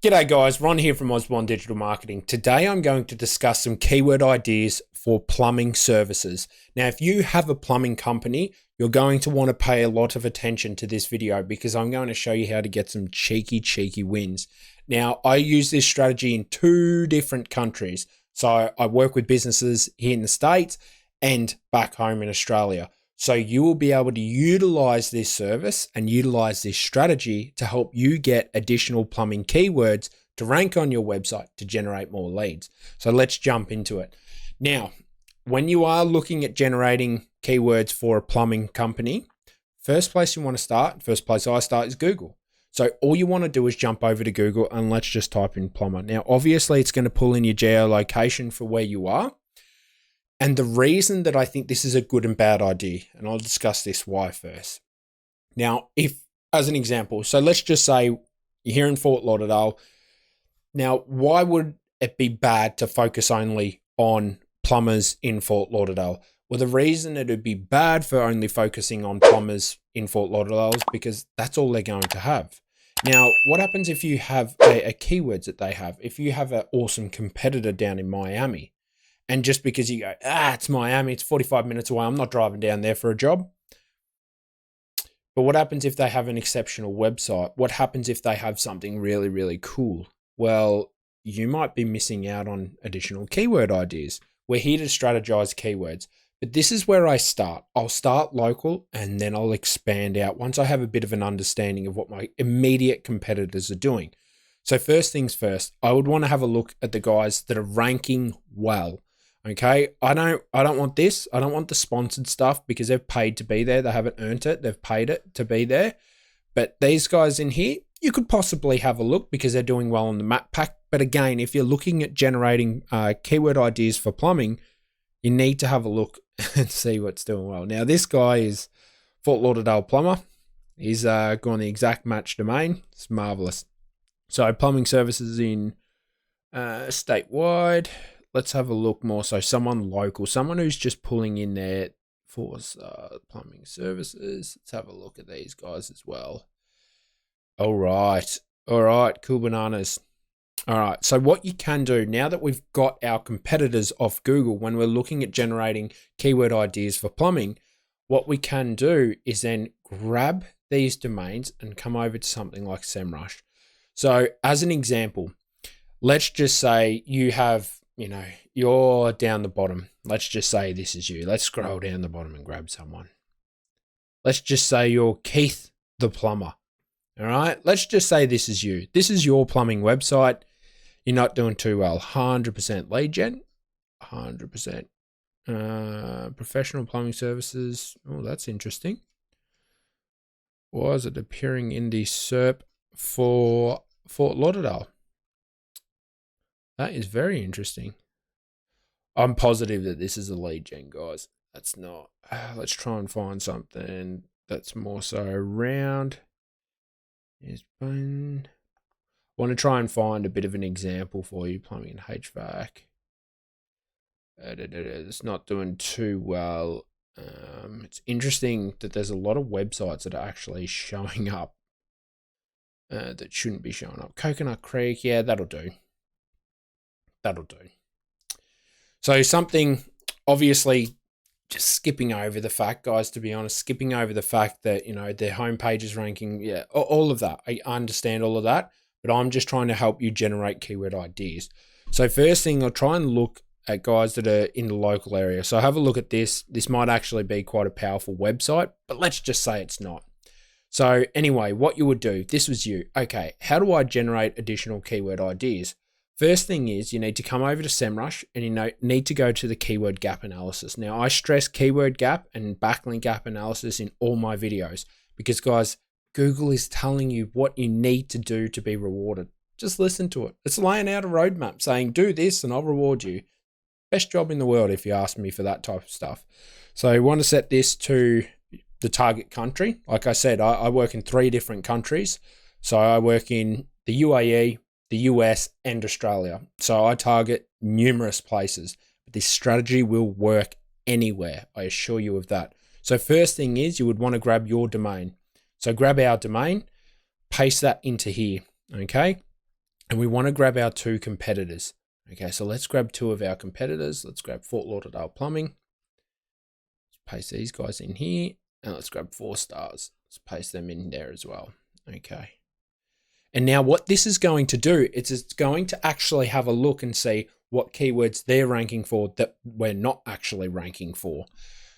G'day guys, Ron here from Osborne Digital Marketing. Today I'm going to discuss some keyword ideas for plumbing services. Now, if you have a plumbing company, you're going to want to pay a lot of attention to this video because I'm going to show you how to get some cheeky wins. Now, I use this strategy in 2 different countries. So I work with businesses here in the States and back home in Australia. So you will be able to utilize this service and utilize this strategy to help you get additional plumbing keywords to rank on your website to generate more leads. So let's jump into it. Now, when you are looking at generating keywords for a plumbing company, first place I start is Google. So all you want to do is jump over to Google and let's just type in plumber. Now, obviously it's going to pull in your geolocation for where you are. And the reason that I think this is a good and bad idea, and I'll discuss this why first. Now, as an example, so let's just say you're here in Fort Lauderdale. Now, why would it be bad to focus only on plumbers in Fort Lauderdale? Well, the reason it would be bad for only focusing on plumbers in Fort Lauderdale is because that's all they're going to have. Now, what happens if you have a keywords that they have? If you have an awesome competitor down in Miami, and just because you go, it's Miami, it's 45 minutes away, I'm not driving down there for a job. But what happens if they have an exceptional website? What happens if they have something really cool? Well, you might be missing out on additional keyword ideas. We're here to strategize keywords, but this is where I start. I'll start local and then I'll expand out once I have a bit of an understanding of what my immediate competitors are doing. So first things first, I would want to have a look at the guys that are ranking well. Okay, I don't want this. I don't want the sponsored stuff because they've paid to be there. They haven't earned it. They've paid it to be there. But these guys in here, you could possibly have a look because they're doing well on the map pack. But again, if you're looking at generating keyword ideas for plumbing, you need to have a look and see what's doing well. Now, this guy is Fort Lauderdale Plumber. He's gone the exact match domain. It's marvelous. So plumbing services in statewide. Let's have a look more. So someone local, someone who's just pulling in there for plumbing services. Let's have a look at these guys as well. All right. Cool bananas. All right. So what you can do now that we've got our competitors off Google, when we're looking at generating keyword ideas for plumbing, what we can do is then grab these domains and come over to something like SEMrush. So as an example, let's just say you have, you're down the bottom. Let's just say this is you. Let's scroll down the bottom and grab someone. Let's just say you're Keith the plumber. All right. Let's just say this is you. This is your plumbing website. You're not doing too well. 100% lead gen. 100%. Professional plumbing services. Oh, that's interesting. Why is it appearing in the SERP for Fort Lauderdale? That is very interesting. I'm positive that this is a lead gen, guys. That's not. Let's try and find something that's more so around. I want to try and find a bit of an example for you. Plumbing and HVAC. It's not doing too well. It's interesting that there's a lot of websites that are actually showing up that shouldn't be showing up. Coconut Creek, yeah, that'll do. So something, obviously, just skipping over the fact, guys, to be honest, skipping over the fact that, their homepage is ranking, yeah, all of that. I understand all of that, but I'm just trying to help you generate keyword ideas. So first thing, I'll try and look at guys that are in the local area. So have a look at this. This might actually be quite a powerful website, but let's just say it's not. So anyway, what you would do, this was you. Okay, how do I generate additional keyword ideas? First thing is you need to come over to SEMrush and you need to go to the keyword gap analysis. Now, I stress keyword gap and backlink gap analysis in all my videos because, guys, Google is telling you what you need to do to be rewarded. Just listen to it. It's laying out a roadmap saying, do this and I'll reward you. Best job in the world if you ask me for that type of stuff. So you want to set this to the target country. Like I said, I work in 3 different countries. So I work in the UAE, the US, and Australia. So I target numerous places. But this strategy will work anywhere. I assure you of that. So first thing is you would want to grab your domain. So grab our domain, paste that into here. Okay. and we want to grab our 2 competitors. Okay, so let's grab 2 of our competitors. Let's grab Fort Lauderdale Plumbing. Let's paste these guys in here, and let's grab 4 stars. Let's paste them in there as well. Okay. And now what this is going to do is it's going to actually have a look and see what keywords they're ranking for that we're not actually ranking for.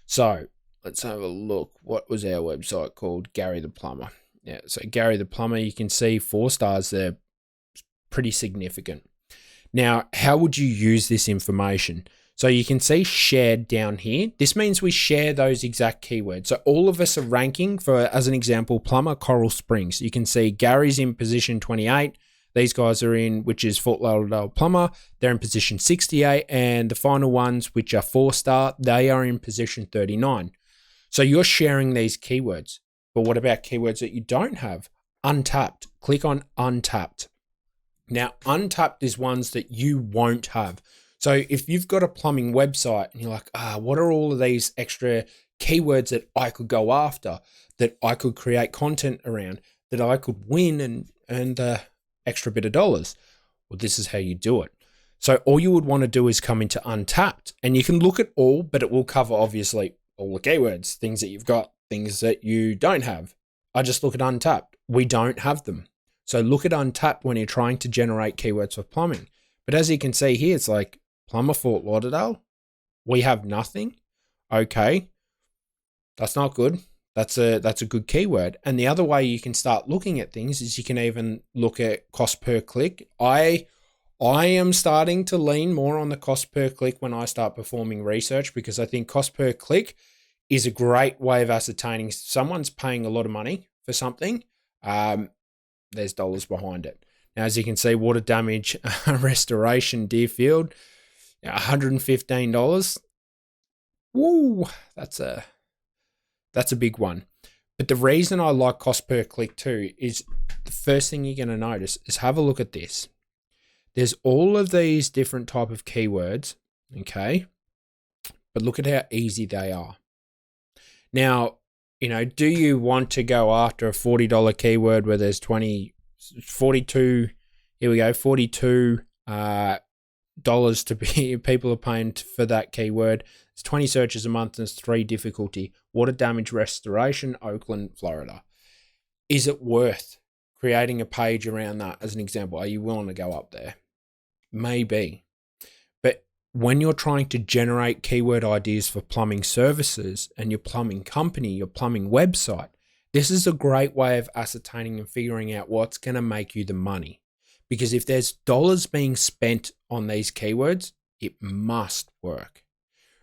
So let's have a look. What was our website called? Gary the Plumber. Yeah, so Gary the Plumber, you can see 4 stars there. Pretty significant. Now, how would you use this information? So you can see shared down here. This means we share those exact keywords. So all of us are ranking for, as an example, Plumber, Coral Springs. You can see Gary's in position 28. These guys are in, which is Fort Lauderdale Plumber. They're in position 68. And the final ones, which are 4-star, they are in position 39. So you're sharing these keywords. But what about keywords that you don't have? Untapped. Click on Untapped. Now, Untapped is ones that you won't have. So if you've got a plumbing website and you're like, what are all of these extra keywords that I could go after, that I could create content around, that I could win and earn the extra bit of dollars? Well, this is how you do it. So all you would want to do is come into Untapped, and you can look at all, but it will cover obviously all the keywords, things that you've got, things that you don't have. I just look at Untapped. We don't have them. So look at Untapped when you're trying to generate keywords for plumbing. But as you can see here, it's like Plumber Fort Lauderdale. We have nothing. Okay. That's not good. That's a good keyword. And the other way you can start looking at things is you can even look at cost per click. I am starting to lean more on the cost per click when I start performing research, because I think cost per click is a great way of ascertaining someone's paying a lot of money for something. There's dollars behind it. Now, as you can see, water damage restoration Deerfield, $115. Woo, that's a big one. But the reason I like cost per click too is the first thing you're going to notice is have a look at this. There's all of these different type of keywords, okay? But look at how easy they are. Now, do you want to go after a $40 keyword where there's 42 dollars to be people are paying for that keyword? It's 20 searches a month and it's 3 difficulty. Water damage restoration, Oakland, Florida. Is it worth creating a page around that as an example? Are you willing to go up there? Maybe. But when you're trying to generate keyword ideas for plumbing services and your plumbing company, your plumbing website, this is a great way of ascertaining and figuring out what's going to make you the money. Because if there's dollars being spent on these keywords, it must work.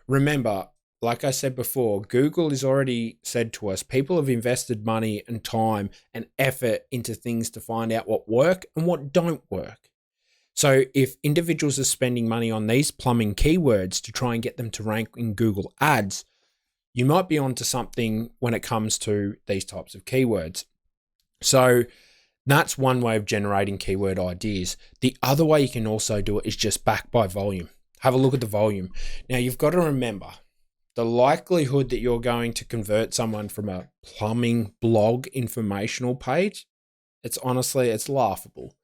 Remember, like I said before, Google has already said to us, people have invested money and time and effort into things to find out what work and what don't work. So if individuals are spending money on these plumbing keywords to try and get them to rank in Google Ads, you might be onto something when it comes to these types of keywords. So that's one way of generating keyword ideas. The other way you can also do it is just back by volume. Have a look at the volume. Now, you've got to remember the likelihood that you're going to convert someone from a plumbing blog informational page, it's laughable.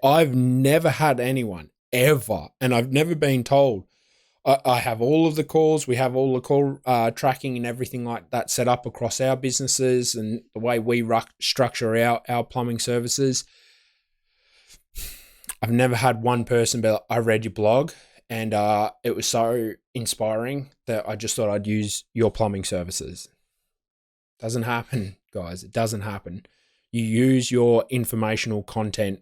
I've never had anyone ever, and I've never been told. I have all of the calls. We have all the call tracking and everything like that set up across our businesses and the way we structure our plumbing services. I've never had one person be like, I read your blog and it was so inspiring that I just thought I'd use your plumbing services. Doesn't happen, guys. It doesn't happen. You use your informational content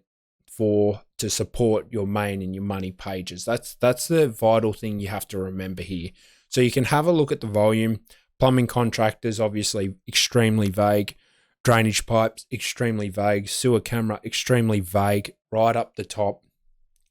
to support your main and your money pages. That's the vital thing you have to remember here. So you can have a look at the volume. Plumbing contractors, obviously extremely vague. Drainage pipes, extremely vague. Sewer camera, extremely vague, right up the top.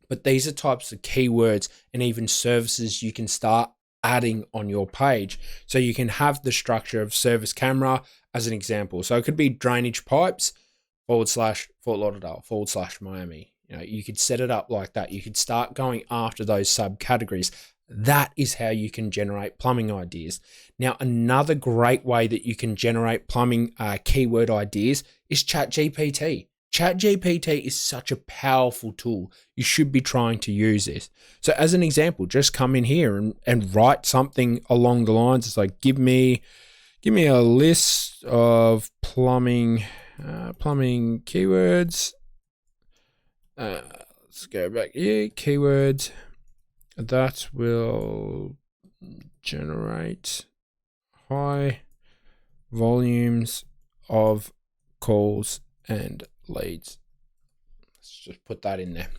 But these are types of keywords and even services you can start adding on your page. So you can have the structure of service camera as an example. So it could be drainage pipes / Fort Lauderdale / Miami. You could set it up like that. You could start going after those subcategories. That is how you can generate plumbing ideas. Now, another great way that you can generate plumbing keyword ideas is Chat GPT. Chat GPT is such a powerful tool. You should be trying to use this. So as an example, just come in here and write something along the lines. It's like, give me a list of plumbing keywords. Let's go back here. Keywords that will generate high volumes of calls and leads. Let's just put that in there.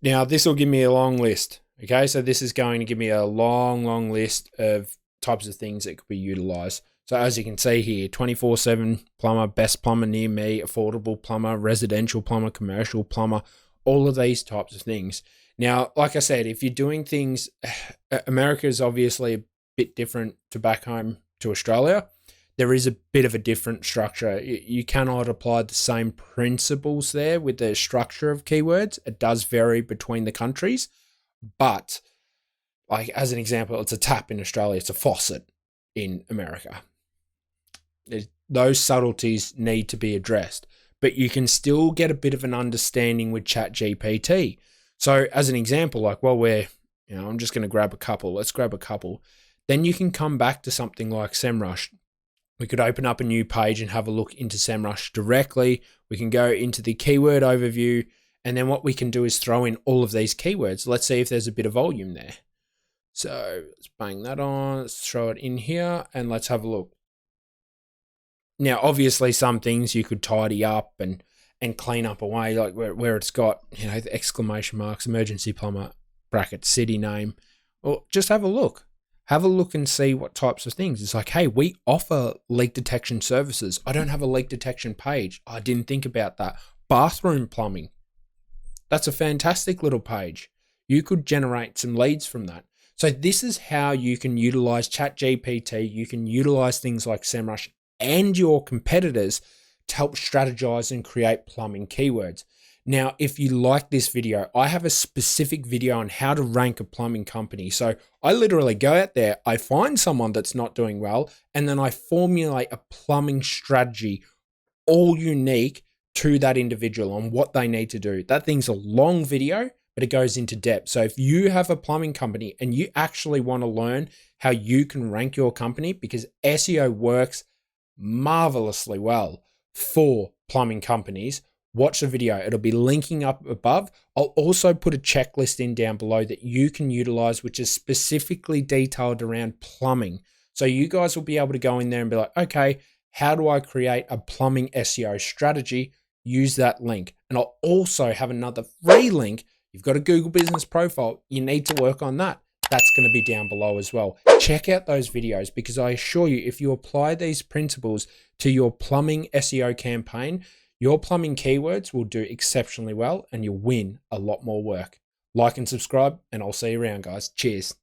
Now this will give me a long list. Okay, so this is going to give me a long list of types of things that could be utilized. So as you can see here, 24/7 plumber, best plumber near me, affordable plumber, residential plumber, commercial plumber, all of these types of things. Now, like I said, if you're doing things, America is obviously a bit different to back home to Australia. There is a bit of a different structure. You cannot apply the same principles there with the structure of keywords. It does vary between the countries, but like as an example, it's a tap in Australia, it's a faucet in America. Those subtleties need to be addressed, but you can still get a bit of an understanding with Chat GPT. So as an example, like, well, I'm just going to grab a couple. Let's grab a couple. Then you can come back to something like SEMrush. We could open up a new page and have a look into SEMrush directly. We can go into the keyword overview, and then what we can do is throw in all of these keywords. Let's see if there's a bit of volume there. So let's bang that on. Let's throw it in here and let's have a look. Now, obviously, some things you could tidy up and clean up away, like where it's got, the exclamation marks, emergency plumber, bracket, city name, or just have a look. Have a look and see what types of things. It's like, hey, we offer leak detection services. I don't have a leak detection page. I didn't think about that. Bathroom plumbing. That's a fantastic little page. You could generate some leads from that. So this is how you can utilize Chat GPT. You can utilize things like SEMrush and your competitors to help strategize and create plumbing keywords. Now, if you like this video, I have a specific video on how to rank a plumbing company. So I literally go out there, I find someone that's not doing well, and then I formulate a plumbing strategy all unique to that individual on what they need to do. That thing's a long video, but it goes into depth. So if you have a plumbing company and you actually want to learn how you can rank your company, because SEO works marvelously well for plumbing companies, watch the video. It'll be linking up above. I'll also put a checklist in down below that you can utilize, which is specifically detailed around plumbing. So you guys will be able to go in there and be like, okay, how do I create a plumbing SEO strategy? Use that link. And I'll also have another free link. You've got a Google business profile. You need to work on that. That's going to be down below as well. Check out those videos, because I assure you, if you apply these principles to your plumbing SEO campaign, your plumbing keywords will do exceptionally well and you'll win a lot more work. Like and subscribe, and I'll see you around, guys. Cheers.